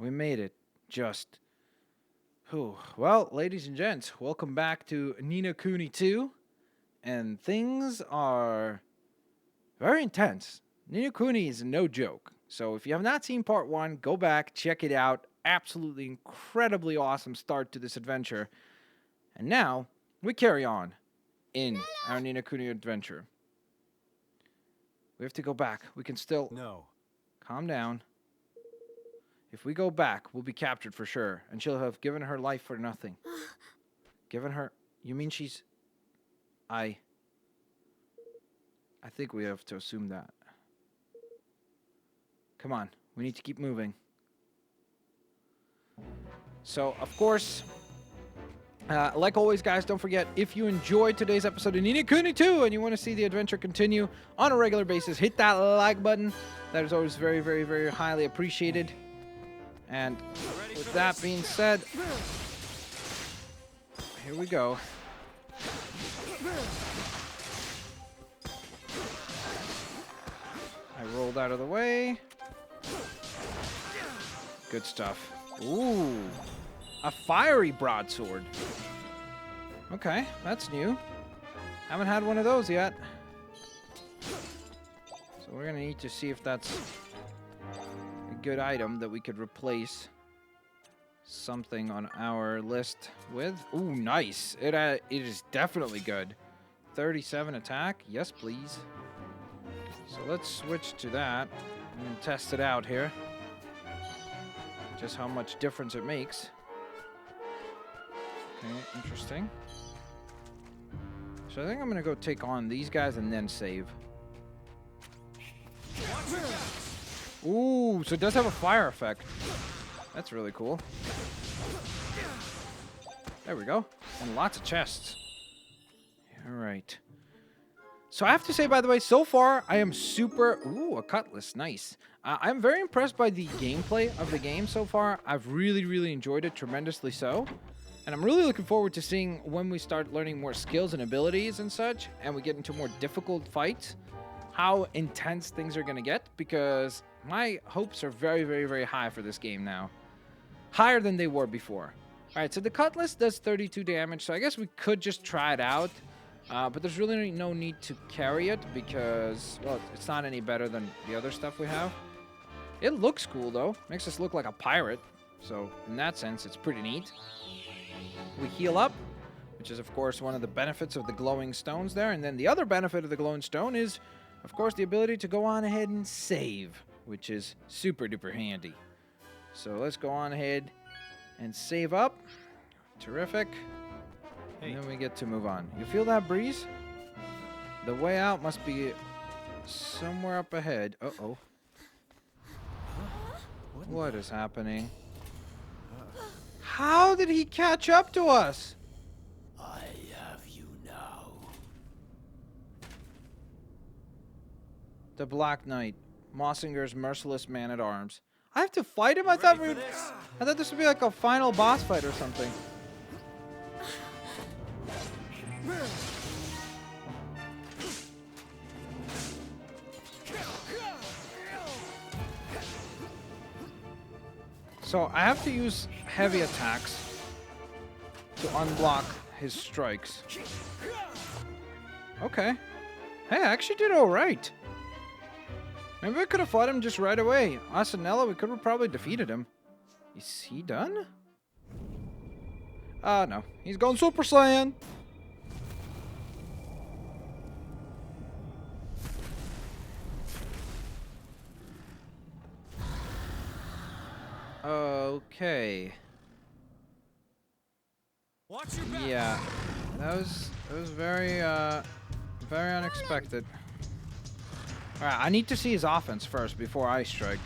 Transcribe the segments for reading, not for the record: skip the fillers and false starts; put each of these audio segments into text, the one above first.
We made it. Just. Whew. Well, ladies and gents, welcome back to No Kuni II. And things are very intense. No Kuni is no joke. So if you have not seen part 1, go back, check it out. Absolutely incredibly awesome start to this adventure. And now, we carry on in our No Kuni adventure. We have to go back. We can still... No. Calm down. If we go back, we'll be captured for sure. And she'll have given her life for nothing. Given her... You mean she's... I think we have to assume that. Come on. We need to keep moving. So, of course... like always, guys, don't forget, if you enjoyed today's episode of No Kuni II and you want to see the adventure continue on a regular basis, hit that like button. That is always very, very, very highly appreciated. And with that being said, here we go. I rolled out of the way. Good stuff. Ooh. A fiery broadsword. Okay, that's new. Haven't had one of those yet. So we're gonna need to see if that's a good item that we could replace something on our list with. Ooh, nice. It is definitely good. 37 attack. Yes, please. So let's switch to that and test it out here. Just how much difference it makes. Okay, interesting. So I think I'm gonna go take on these guys and then save. Ooh, so it does have a fire effect. That's really cool. There we go. And lots of chests. Alright. So I have to say, by the way, so far I am super... Ooh, a cutlass. Nice. I'm very impressed by the gameplay of the game so far. I've really, really enjoyed it. Tremendously so. And I'm really looking forward to seeing when we start learning more skills and abilities and such, and we get into more difficult fights, how intense things are going to get, because my hopes are very, very, very high for this game now. Higher than they were before. Alright, so the cutlass does 32 damage, so I guess we could just try it out. But there's really no need to carry it, because, well, it's not any better than the other stuff we have. It looks cool, though. Makes us look like a pirate. So, in that sense, it's pretty neat. We heal up, which is, of course, one of the benefits of the glowing stones there. And then the other benefit of the glowing stone is, of course, the ability to go on ahead and save, which is super duper handy. So let's go on ahead and save up. Terrific. Hey. And then we get to move on. You feel that breeze? The way out must be somewhere up ahead. Uh-oh. What is happening? How did he catch up to us? I have you now. The Black Knight, Mossinger's merciless man-at-arms. I have to fight him? I thought this would be like a final boss fight or something. So I have to use heavy attacks to unblock his strikes. Okay. Hey, I actually did alright. Maybe we could have fought him just right away. Asanella, we could have probably defeated him. Is he done? No. He's gone Super Saiyan. Okay. Watch your back. Yeah. That was very very unexpected. Alright, I need to see his offense first before I strike.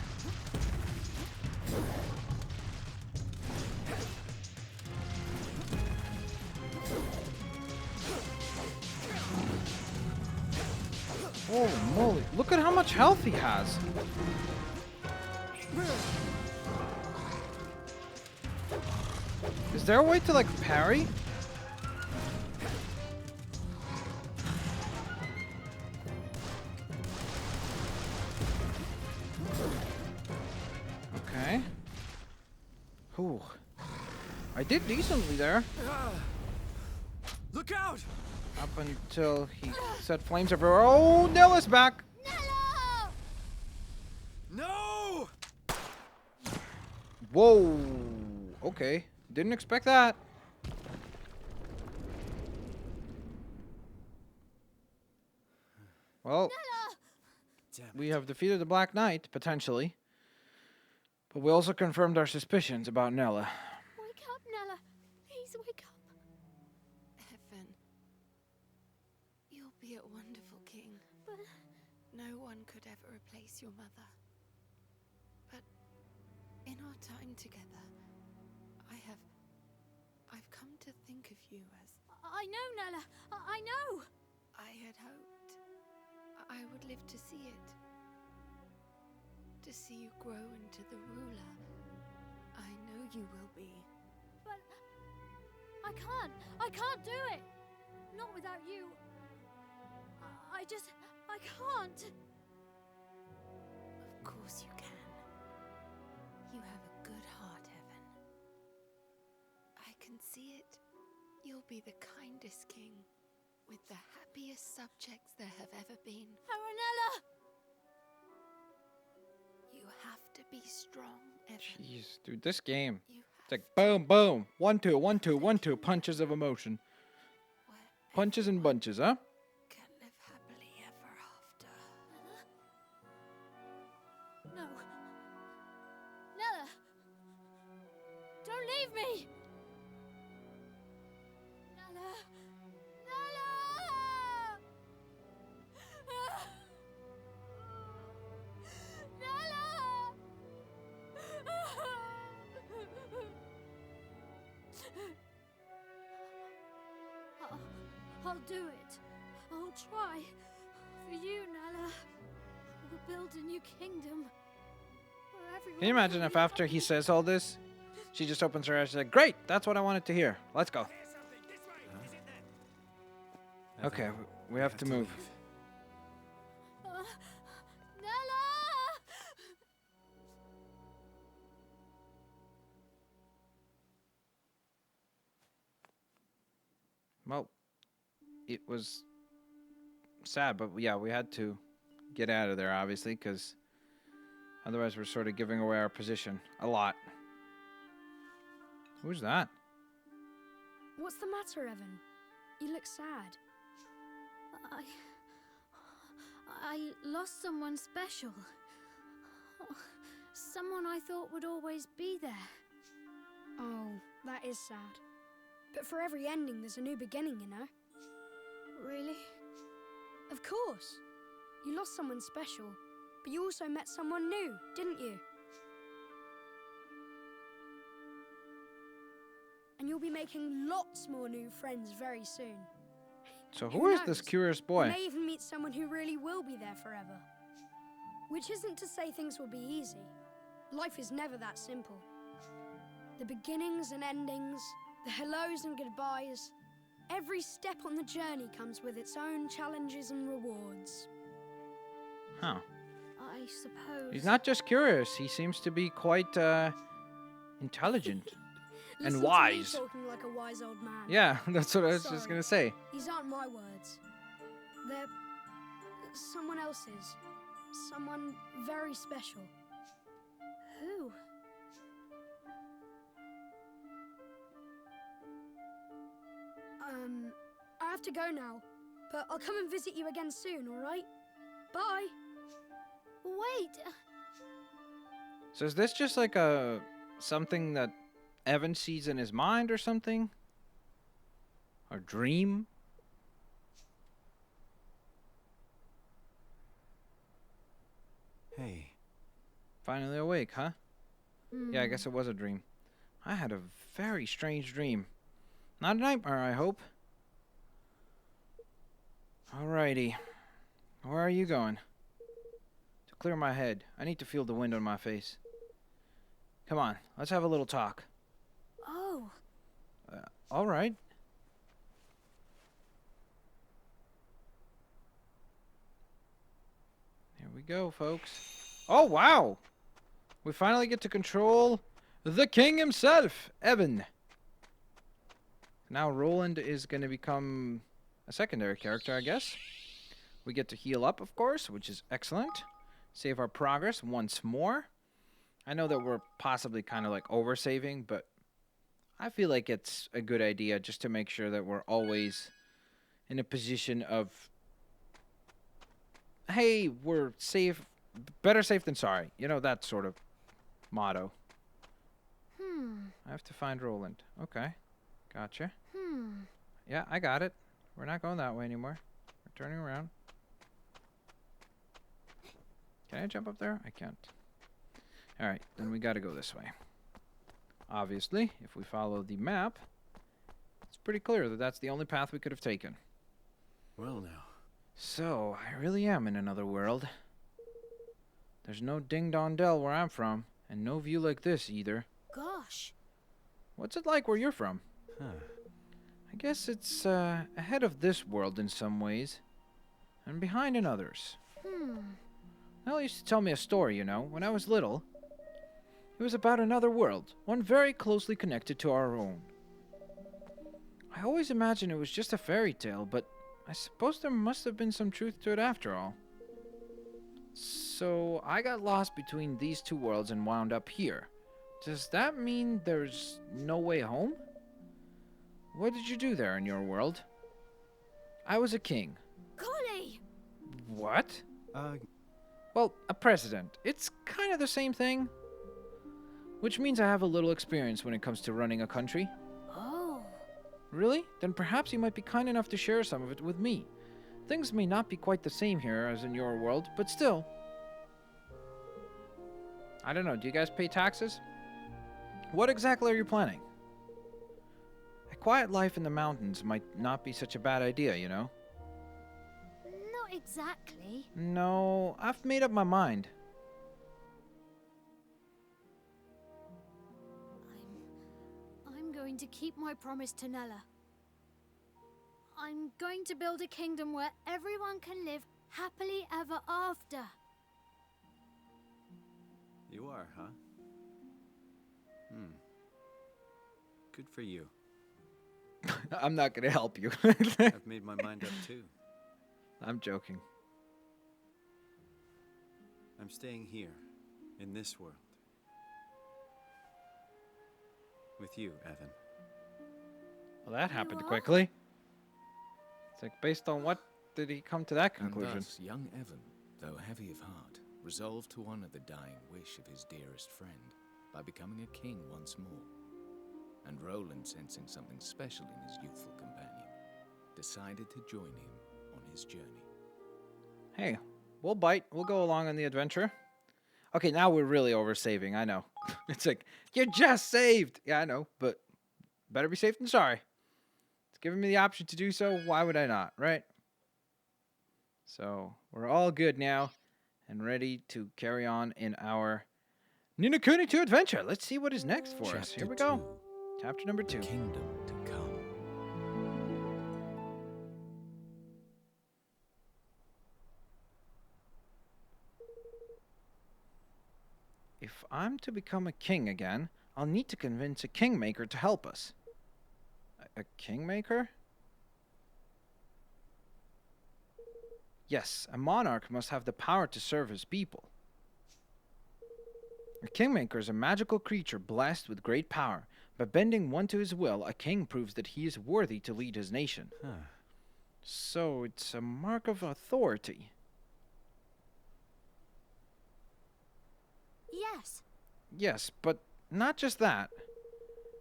Holy moly, look at how much health he has. Is there a way to, like, parry? Okay. Ooh. I did decently there. Look out! Up until he set flames everywhere. Oh, Nella's back! No! Whoa. Okay. Didn't expect that. Well, we have defeated the Black Knight, potentially. But we also confirmed our suspicions about Nella. Wake up, Nella. Please wake up. Heaven, you'll be a wonderful king. But No one could ever replace your mother. But in our time together, I've come to think of you as I know, Nella. I know. I had hoped I would live to see it. To see you grow into the ruler I know you will be. But I can't do it. Not without you. I can't. Of course you can. You have a good heart, Evan. I can see it. You'll be the kindest king, with the happiest subjects there have ever been. Nella. You have to be strong, Evan. Jeez, dude, this game. You It's like boom, boom. 1, 2, 1, 2, 1, 2. Punches of emotion. where Punches and bunches, huh? can live happily ever after. No. Nella. Don't leave me. Nella. Nella. I'll do it. I'll try. For you, Nella. We'll build a new kingdom. Where everyone Can you imagine will if be after he happy. says all this, she just opens her eyes and says, great, that's what I wanted to hear. Let's go. Okay, we have to move. Nella! Well, it was sad, but yeah, we had to get out of there, obviously, because otherwise we're sort of giving away our position a lot. Who's that? What's the matter, Evan? You look sad. I lost someone special. Someone I thought would always be there. Oh, that is sad. But for every ending, there's a new beginning, you know? Really? Of course. You lost someone special, but you also met someone new, didn't you? And you'll be making lots more new friends very soon. So Who who is this knows? curious You boy? may even meet someone who really will be there forever. Which isn't to say things will be easy. Life is never that simple. The beginnings and endings, the hellos and goodbyes, every step on the journey comes with its own challenges and rewards. Huh. I suppose. He's not just curious, he seems to be quite intelligent. And Listen to me wise. talking like a wise old man. Yeah, that's what I was just Sorry. gonna say. These aren't my words. They're someone else's. Someone very special. Who? I have to go now, but I'll come and visit you again soon, all right? Bye. Wait. So is this just like something that Evan sees in his mind or something? Or dream? Hey. Finally awake, huh? Yeah, I Hmm. guess it was a dream. I had a very strange dream. Not a nightmare, I hope. Alrighty. Where are you going? To clear my head. I need to feel the wind on my face. Come on, let's have a little talk. Oh. Alright. Here we go, folks. Oh, wow! We finally get to control the king himself, Evan. Now Roland is going to become a secondary character, I guess. We get to heal up, of course, which is excellent. Save our progress once more. I know that we're possibly kind of like over-saving, but I feel like it's a good idea just to make sure that we're always in a position of, hey, we're safe, better safe than sorry. You know, that sort of motto. I have to find Roland. Okay. Gotcha. Yeah, I got it. We're not going that way anymore. We're turning around. Can I jump up there? I can't. Alright, then we gotta go this way. Obviously, if we follow the map, it's pretty clear that that's the only path we could have taken. Well now. So, I really am in another world. There's no ding-dong dell where I'm from, and no view like this either. Gosh. What's it like where you're from? Huh. I guess it's ahead of this world in some ways, and behind in others. Mel used to tell me a story, you know, when I was little. It was about another world, one very closely connected to our own. I always imagined it was just a fairy tale, but I suppose there must have been some truth to it after all. So I got lost between these two worlds and wound up here. Does that mean there's no way home? What did you do there in your world? I was a king. Golly! What? Uh, Well, a president. It's kind of the same thing. Which means I have a little experience when it comes to running a country. Oh. Really? Then perhaps you might be kind enough to share some of it with me. Things may not be quite the same here as in your world, but still. I don't know, do you guys pay taxes? What exactly are you planning? A quiet life in the mountains might not be such a bad idea, you know? Not exactly. No, I've made up my mind. I'm going to keep my promise to Nella. I'm going to build a kingdom where everyone can live happily ever after. you are, huh? Good for you. I'm not gonna help you. I've made my mind up too. I'm joking. I'm staying here, in this world. With you, Evan. Well, that happened are? quickly. It's like, based on what did he come to that And conclusion? thus, young Evan, though heavy of heart, resolved to honor the dying wish of his dearest friend by becoming a king once more. And Roland, sensing something special in his youthful companion, decided to join him on his journey. Hey, we'll bite. We'll go along on the adventure. Okay, now we're really oversaving. I know. It's like, you just saved. Yeah, I know, but better be safe than sorry. It's giving me the option to do so. Why would I not, right? So, we're all good now and ready to carry on in our No Kuni II adventure. Let's see what is next for us. Here we go. Chapter number 2. Kingdom to come. If I'm to become a king again, I'll need to convince a kingmaker to help us. A kingmaker? Yes, a monarch must have the power to serve his people. A kingmaker is a magical creature blessed with great power. By bending one to his will, a king proves that he is worthy to lead his nation. Huh. So it's a mark of authority. Yes. Yes, but not just that.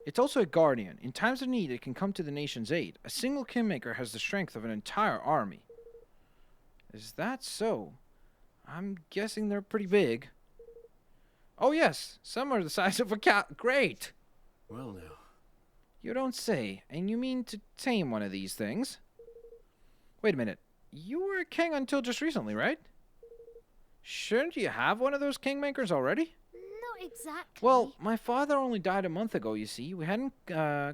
It's also a guardian. In times of need, it can come to the nation's aid. A single kingmaker has the strength of an entire army. Is that so? I'm guessing they're pretty big. Oh yes, some are the size of a cat. Great! Well now. You don't say. And you mean to tame one of these things? Wait a minute. You were a king until just recently, right? Shouldn't you have one of those kingmakers already? Not exactly. Well, my father only died a month ago, you see. We hadn't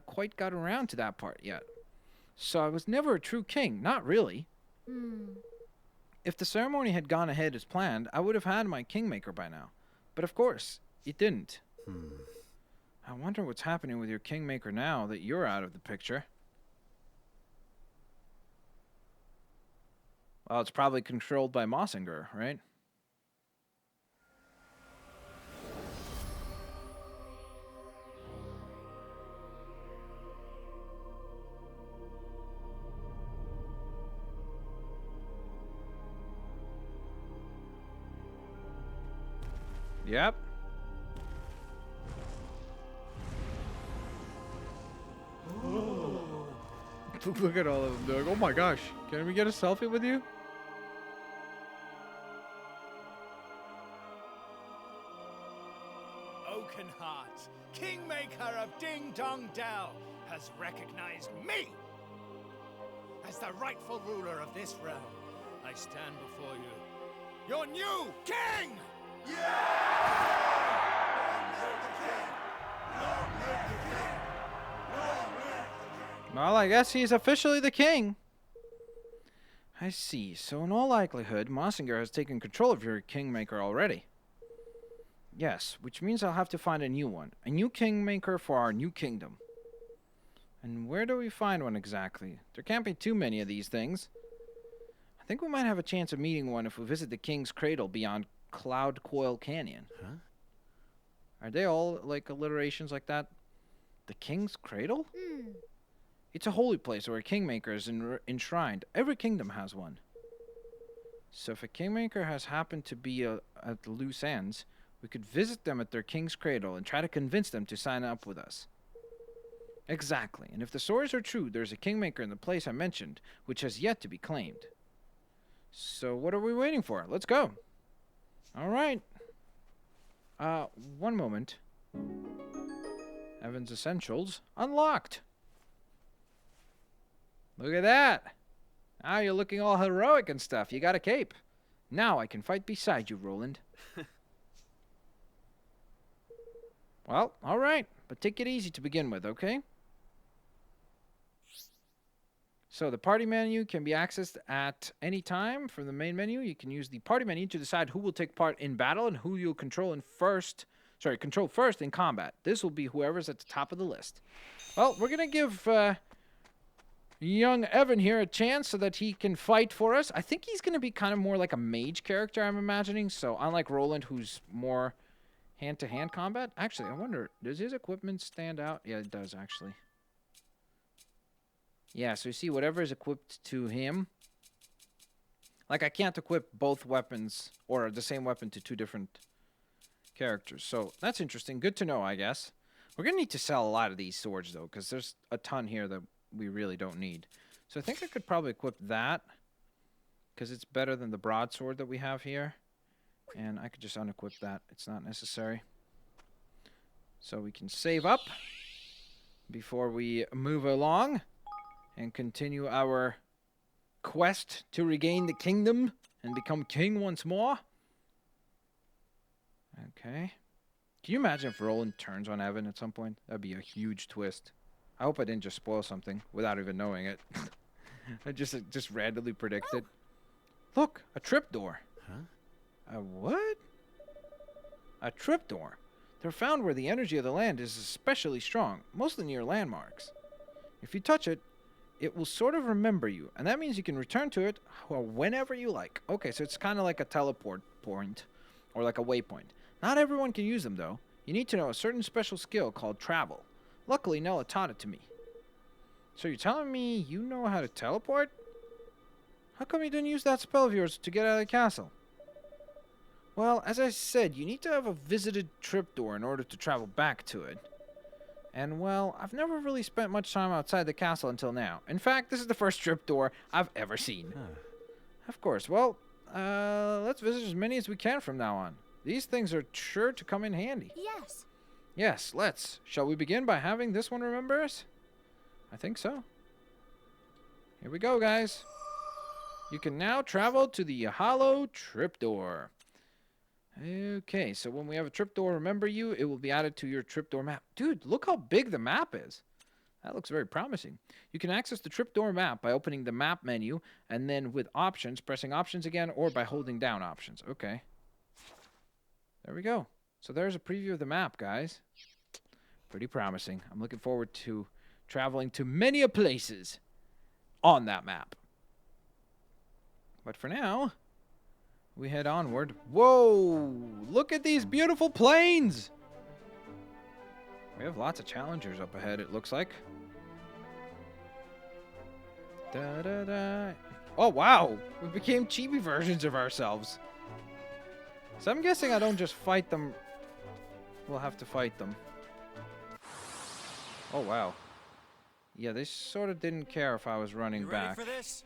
quite got around to that part yet. So I was never a true king. Not really. If the ceremony had gone ahead as planned, I would have had my kingmaker by now. But of course, it didn't. I wonder what's happening with your Kingmaker now that you're out of the picture. Well, it's probably controlled by Mossinger, right? Yep. Look at all of them. They're like, oh my gosh, can we get a selfie with you? Oakenheart, Kingmaker of Ding Dong Dell, has recognized me as the rightful ruler of this realm. I stand before you, your new king! Well, I guess he's officially the king. I see. So in all likelihood, Mossinger has taken control of your Kingmaker already. Yes, which means I'll have to find a new one. A new Kingmaker for our new kingdom. And where do we find one exactly? There can't be too many of these things. I think we might have a chance of meeting one if we visit the King's Cradle beyond Cloud Coil Canyon. Huh? Are they all like alliterations like that? The King's Cradle? It's a holy place where a Kingmaker is enshrined. Every kingdom has one. So if a Kingmaker has happened to be at the loose ends, we could visit them at their King's Cradle and try to convince them to sign up with us. Exactly. And if the stories are true, there's a Kingmaker in the place I mentioned, which has yet to be claimed. So what are we waiting for? Let's go. All right. One moment. Evan's Essentials unlocked. Look at that. Now you're looking all heroic and stuff. You got a cape. Now I can fight beside you, Roland. Well, all right. But take it easy to begin with, okay? So the party menu can be accessed at any time from the main menu. You can use the party menu to decide who will take part in battle and who you'll control first in combat. This will be whoever's at the top of the list. Well, we're going to give young Evan here a chance so that he can fight for us. I think he's going to be kind of more like a mage character, I'm imagining. So unlike Roland, who's more hand-to-hand combat. Actually, I wonder, does his equipment stand out? Yeah, it does, actually. Yeah, so you see, whatever is equipped to him. Like, I can't equip both weapons or the same weapon to two different characters. So that's interesting. Good to know, I guess. We're going to need to sell a lot of these swords, though, because there's a ton here that we really don't need. So I think I could probably equip that because it's better than the broadsword that we have here. And I could just unequip that. It's not necessary. So we can save up before we move along and continue our quest to regain the kingdom and become king once more. Okay. Can you imagine if Roland turns on Evan at some point? That'd be a huge twist. I hope I didn't just spoil something without even knowing it. I just randomly predicted. Look, a trapdoor. Huh? A what? A trapdoor. They're found where the energy of the land is especially strong, mostly near landmarks. If you touch it, it will sort of remember you, and that means you can return to it whenever you like. Okay, so it's kind of like a teleport point, or like a waypoint. Not everyone can use them, though. You need to know a certain special skill called travel. Luckily, Nella taught it to me. So you're telling me you know how to teleport? How come you didn't use that spell of yours to get out of the castle? Well, as I said, you need to have a visited trapdoor in order to travel back to it. And, well, I've never really spent much time outside the castle until now. In fact, this is the first trapdoor I've ever seen. Huh. Of course. Well, let's visit as many as we can from now on. These things are sure to come in handy. Yes. Yes, let's. Shall we begin by having this one remember us? I think so. Here we go, guys. You can now travel to the hollow trapdoor. Okay, so when we have a trapdoor remember you, it will be added to your trapdoor map. Dude, look how big the map is. That looks very promising. You can access the trapdoor map by opening the map menu and then with options, pressing options again, or by holding down options. Okay. There we go. So there's a preview of the map, guys. Pretty promising. I'm looking forward to traveling to many a places on that map. But for now, we head onward. Whoa! Look at these beautiful plains! We have lots of challengers up ahead, it looks like. Da da da. Oh, wow! We became chibi versions of ourselves. So I'm guessing I don't just fight them. We'll have to fight them. Oh, wow. Yeah, they sort of didn't care if I was running back. For this?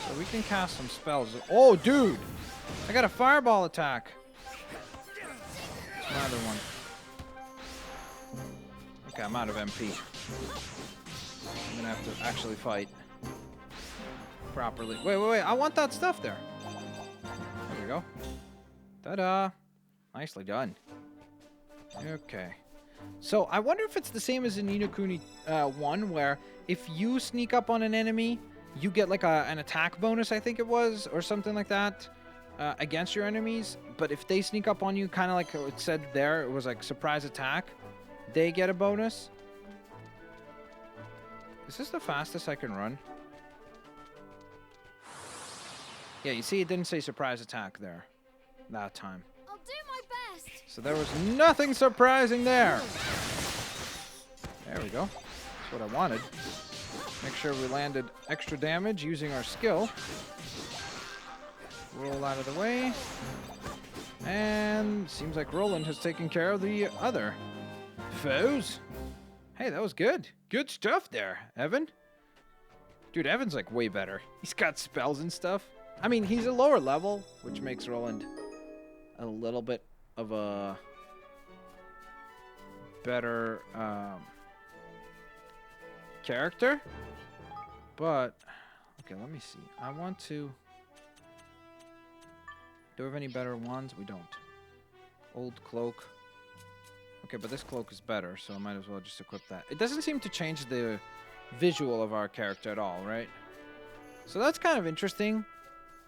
So we can cast some spells. Oh, dude! I got a fireball attack. Another one. Okay, I'm out of MP. I'm gonna have to actually fight properly. Wait. I want that stuff there. There we go. Ta-da! Nicely done. Okay. So I wonder if it's the same as in No Kuni 1, where if you sneak up on an enemy, you get like an attack bonus, I think it was, or something like that, against your enemies. But if they sneak up on you, kind of like it said there, it was like surprise attack, they get a bonus. Is this the fastest I can run? Yeah, you see, it didn't say surprise attack there that time. I'll do my best. So there was nothing surprising there. There we go. That's what I wanted. Make sure we landed extra damage using our skill. Roll out of the way. And seems like Roland has taken care of the other foes. Hey, that was good. Good stuff there, Evan. Dude, Evan's like way better. He's got spells and stuff. I mean, he's a lower level, which makes Roland a little bit of a better character. But, okay, let me see. I want to... Do we have any better ones? We don't. Old cloak. Okay, but this cloak is better, so I might as well just equip that. It doesn't seem to change the visual of our character at all, right? So that's kind of interesting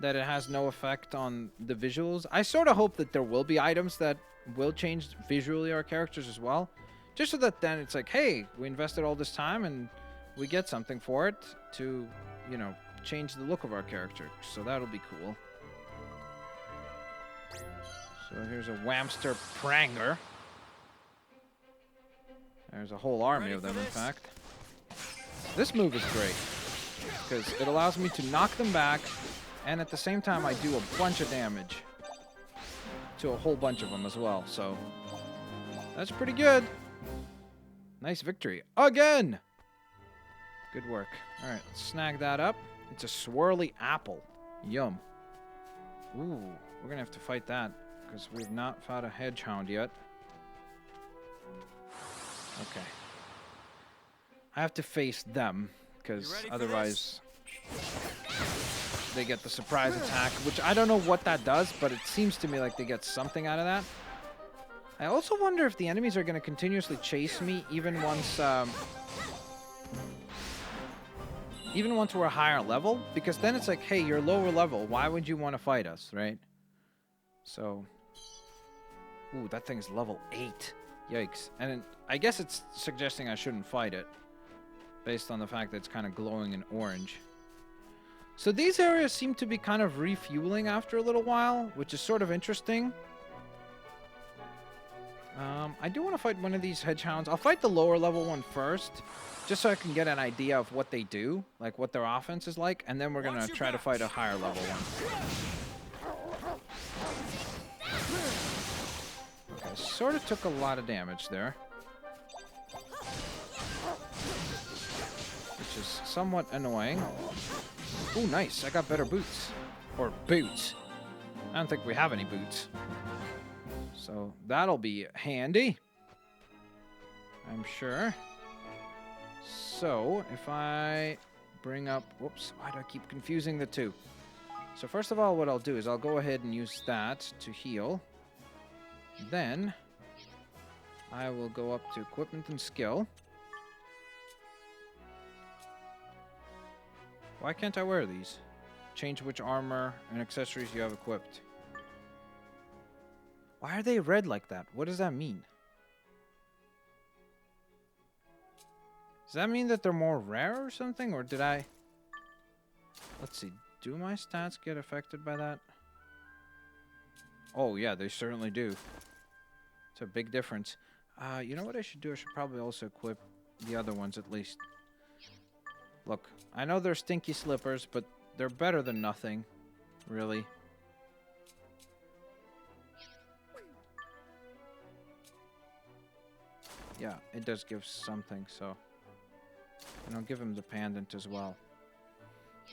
that it has no effect on the visuals. I sort of hope that there will be items that will change visually our characters as well. Just so that then it's like, hey, we invested all this time and we get something for it to, you know, change the look of our character. So that'll be cool. So here's a Webster Pranker. There's a whole army of them, in fact. This move is great because it allows me to knock them back, and at the same time I do a bunch of damage to a whole bunch of them as well. So that's pretty good. Nice victory again. Good work. All right, let's snag that up. It's a Swirly Apple. Yum. Ooh, we're gonna have to fight that because we've not fought a hedgehog yet. Okay. I have to face them because otherwise they get the surprise attack, which I don't know what that does, but it seems to me like they get something out of that. I also wonder if the enemies are going to continuously chase me even once we're higher level, because then it's like, hey, you're lower level. Why would you want to fight us, right? So, ooh, that thing's level 8. Yikes. And I guess it's suggesting I shouldn't fight it, based on the fact that it's kind of glowing in orange. So these areas seem to be kind of refueling after a little while, which is sort of interesting. I do want to fight one of these hedgehounds. I'll fight the lower level one first, just so I can get an idea of what they do, like what their offense is like, and then we're going to try to fight a higher level one. Okay, sort of took a lot of damage there, which is somewhat annoying. Ooh, nice. I got better boots. Or boots. I don't think we have any boots. So that'll be handy, I'm sure. So if I bring up... Whoops, why do I keep confusing the two? So first of all, what I'll do is I'll go ahead and use that to heal. Then I will go up to equipment and skill. Why can't I wear these? Change which armor and accessories you have equipped. Why are they red like that? What does that mean? Does that mean that they're more rare or something? Or did I... Let's see. Do my stats get affected by that? Oh, yeah, they certainly do. It's a big difference. You know what I should do? I should probably also equip the other ones at least. Look, I know they're stinky slippers, but they're better than nothing. Really. Yeah, it does give something, so... And I'll give him the pendant as well.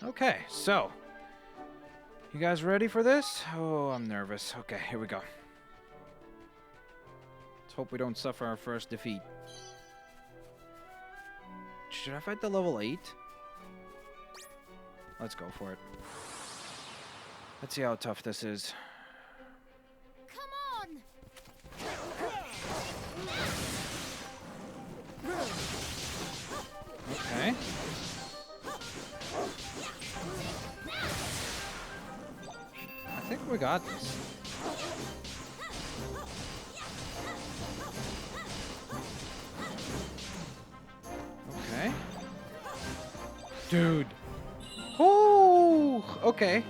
Okay, so... You guys ready for this? Oh, I'm nervous. Okay, here we go. Let's hope we don't suffer our first defeat. Should I fight the level 8? Let's go for it. Let's see how tough this is. Come on! Okay. I think we got this. Okay. Dude. Oh, okay.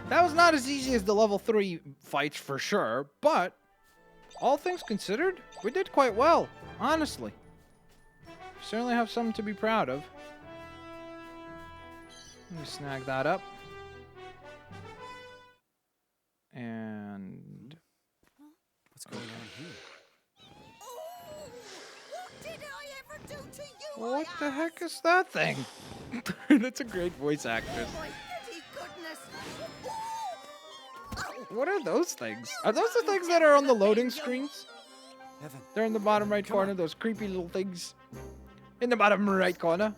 That was not as easy as the level 3 fights for sure, but all things considered, we did quite well, honestly. Certainly have something to be proud of. Let me snag that up. And... What's going on here? What did I ever do to you? what the heck is that thing? That's a great voice actress. My goody goodness! What are those things? Are those the things that are on the loading screens? Evan, They're in the bottom right corner, those creepy little things. In the bottom right corner.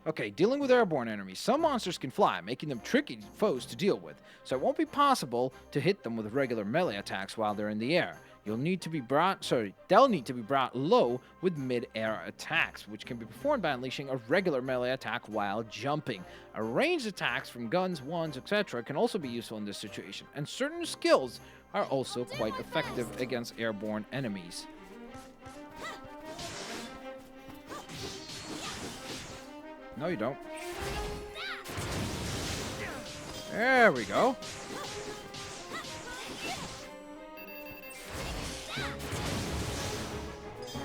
Okay, dealing with airborne enemies. Some monsters can fly, making them tricky foes to deal with, so it won't be possible to hit them with regular melee attacks while they're in the air. They'll need to be brought low with mid-air attacks, which can be performed by unleashing a regular melee attack while jumping. A ranged attacks from guns, wands, etc. can also be useful in this situation, and certain skills are also quite effective against airborne enemies. No, you don't. There we go.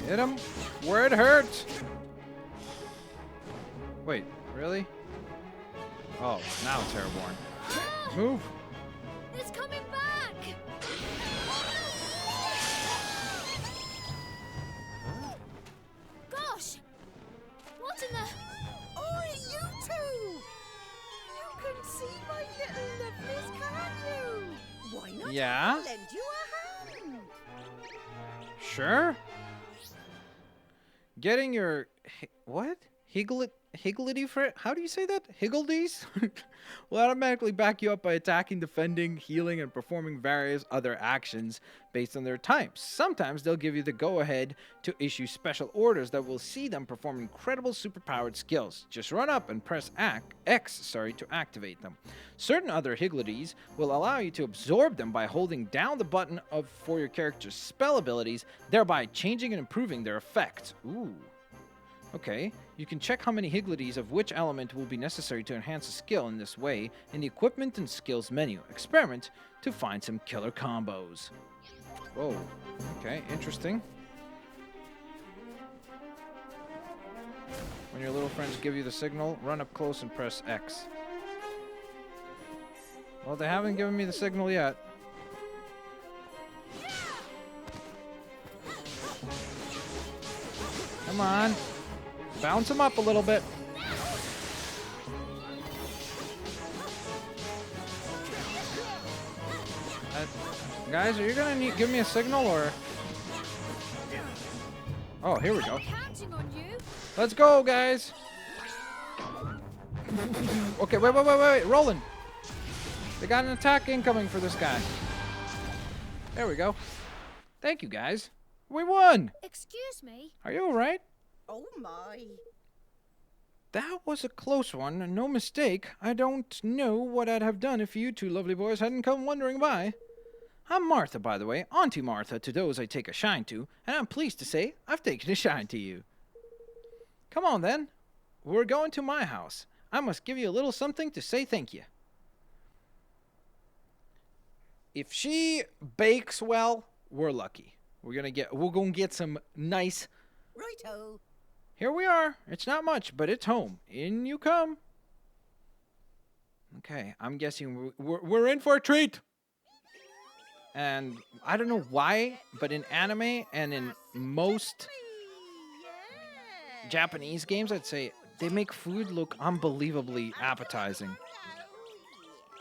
Hit him where it hurts. Wait, really? Oh, now it's airborne. Move. It's coming back! Gosh! What in the... Oi, you two! You can see my little lovelies, can't you? Why not Yeah? lend you a hand? Sure. Getting your... What? Higgledy friend? How do you say that? Higgledies? Will automatically back you up by attacking, defending, healing, and performing various other actions based on their types. Sometimes they'll give you the go-ahead to issue special orders that will see them perform incredible superpowered skills. Just run up and press X to activate them. Certain other Higgledies will allow you to absorb them by holding down the button for your character's spell abilities, thereby changing and improving their effects. Ooh. Okay, you can check how many Higgledies of which element will be necessary to enhance a skill in this way in the Equipment and Skills menu. Experiment to find some killer combos. Whoa, okay, interesting. When your little friends give you the signal, run up close and press X. Well, they haven't given me the signal yet. Come on. Bounce him up a little bit. Guys, are you gonna give me a signal or? Oh, here we go. Counting on you. Let's go, guys. Okay, wait, Roland. They got an attack incoming for this guy. There we go. Thank you, guys. We won. Excuse me. Are you all right? Oh my. That was a close one, and no mistake. I don't know what I'd have done if you two lovely boys hadn't come wandering by. I'm Martha, by the way, Auntie Martha to those I take a shine to, and I'm pleased to say I've taken a shine to you. Come on, then. We're going to my house. I must give you a little something to say thank you. If she bakes well, we're lucky. We're gonna get some nice. Righto. Here we are. It's not much, but it's home. In you come. Okay, I'm guessing we're in for a treat. And I don't know why, but in anime and in most Japanese games, I'd say they make food look unbelievably appetizing.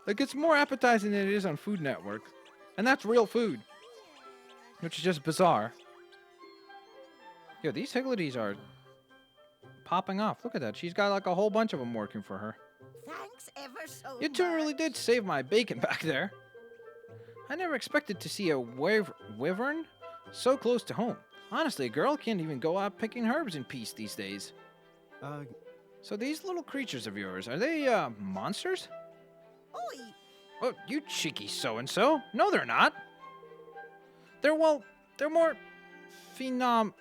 Like, it's more appetizing than it is on Food Network. And that's real food. Which is just bizarre. Yo, these Higgledies are popping off. Look at that. She's got like a whole bunch of them working for her. Thanks ever so You two much. really did save my bacon back there. I never expected to see a wyvern so close to home. Honestly, a girl can't even go out picking herbs in peace these days. So these little creatures of yours, are they, monsters? Oi. Oh, you cheeky so-and-so. No, they're not. They're more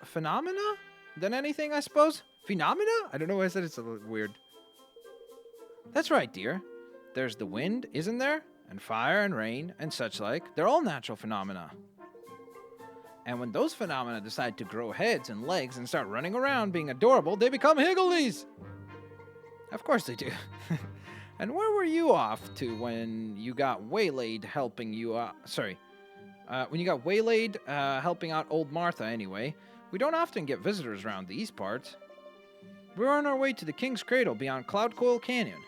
phenomena than anything, I suppose. Phenomena? I don't know why I said it's a little weird. That's right, dear. There's the wind, isn't there? And fire and rain and such like. They're all natural phenomena. And when those phenomena decide to grow heads and legs and start running around being adorable, they become Higgledies. Of course they do. And where were you off to when you got waylaid helping you when you got waylaid helping out old Martha anyway? We don't often get visitors around these parts. We're on our way to the King's Cradle beyond Cloud Coil Canyon.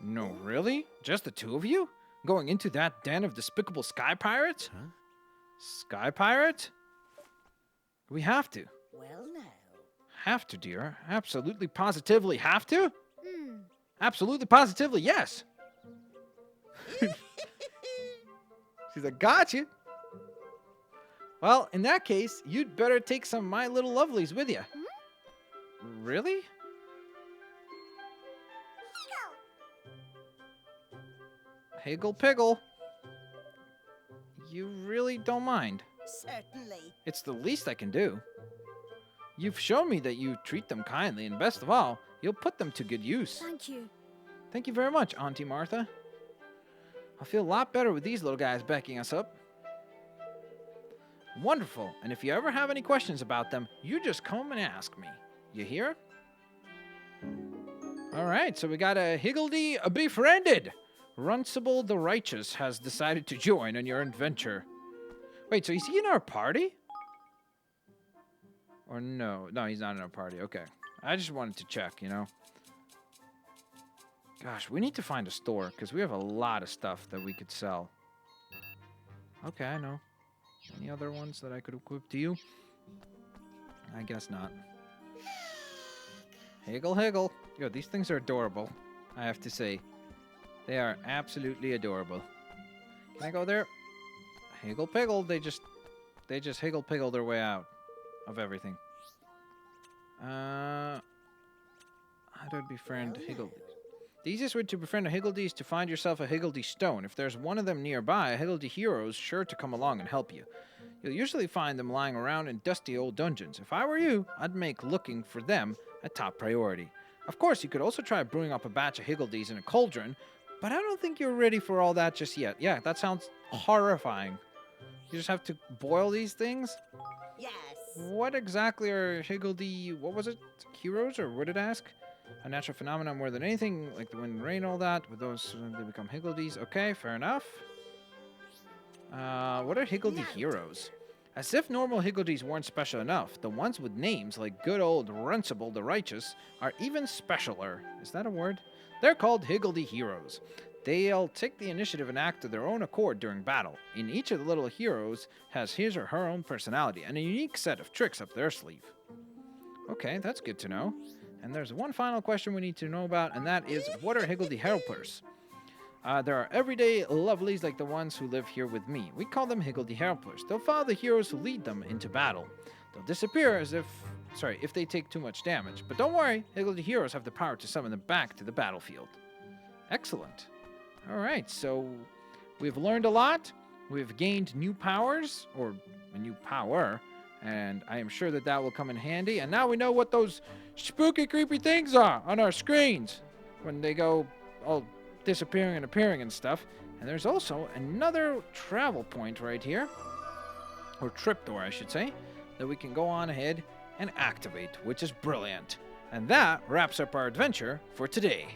No, really? Just the two of you? Going into that den of despicable sky pirates? Huh? Sky pirate? We have to. Well, now. Have to, dear. Absolutely, positively have to? Hmm. Absolutely, positively, yes. She's like, got you. Well, in that case, you'd better take some of my little lovelies with you. Really? Higgle Piggle. You really don't mind? Certainly. It's the least I can do. You've shown me that you treat them kindly, and best of all, you'll put them to good use. Thank you. Thank you very much, Auntie Martha. I'll feel a lot better with these little guys backing us up. Wonderful, and if you ever have any questions about them, you just come and ask me. You hear? Alright, so we got a Higgledy befriended. Runcible the Righteous has decided to join on your adventure. Wait, so is he in our party? Or no? No, he's not in our party. Okay. I just wanted to check, you know. Gosh, we need to find a store, because we have a lot of stuff that we could sell. Okay, I know. Any other ones that I could equip to you? I guess not. Higgle, higgle. Yo, these things are adorable, I have to say. They are absolutely adorable. Can I go there? Higgle piggle. They just higgle piggle their way out of everything. How do I befriend Higgledy? The easiest way to befriend a Higgledy is to find yourself a Higgledy stone. If there's one of them nearby, a Higgledy hero is sure to come along and help you. You'll usually find them lying around in dusty old dungeons. If I were you, I'd make looking for them a top priority. Of course, you could also try brewing up a batch of Higgledies in a cauldron, but I don't think you're ready for all that just yet. Yeah, that sounds horrifying. You just have to boil these things? Yes. What exactly are Higgledy, what was it? Heroes, or what did it ask? A natural phenomenon more than anything, like the wind and rain, all that. With those, they become Higgledies. Okay, fair enough. What are Higgledy Heroes? As if normal Higgledies weren't special enough, the ones with names like good old Runcible the Righteous are even specialer. Is that a word? They're called Higgledy Heroes. They'll take the initiative and act of their own accord during battle. And each of the little heroes has his or her own personality and a unique set of tricks up their sleeve. Okay, that's good to know. And there's one final question we need to know about, and that is, what are Higgledy Helpers? There are everyday lovelies like the ones who live here with me. We call them Higgledy Helpers. They'll follow the heroes who lead them into battle. They'll disappear if they take too much damage. But don't worry, Higgledy Heroes have the power to summon them back to the battlefield. Excellent. All right, so we've learned a lot. We've gained new powers, or a new power, and I am sure that that will come in handy. And now we know what those spooky, creepy things are on our screens when they go all disappearing and appearing and stuff. And there's also another travel point right here, or trapdoor, I should say, that we can go on ahead and activate, which is brilliant. And that wraps up our adventure for today.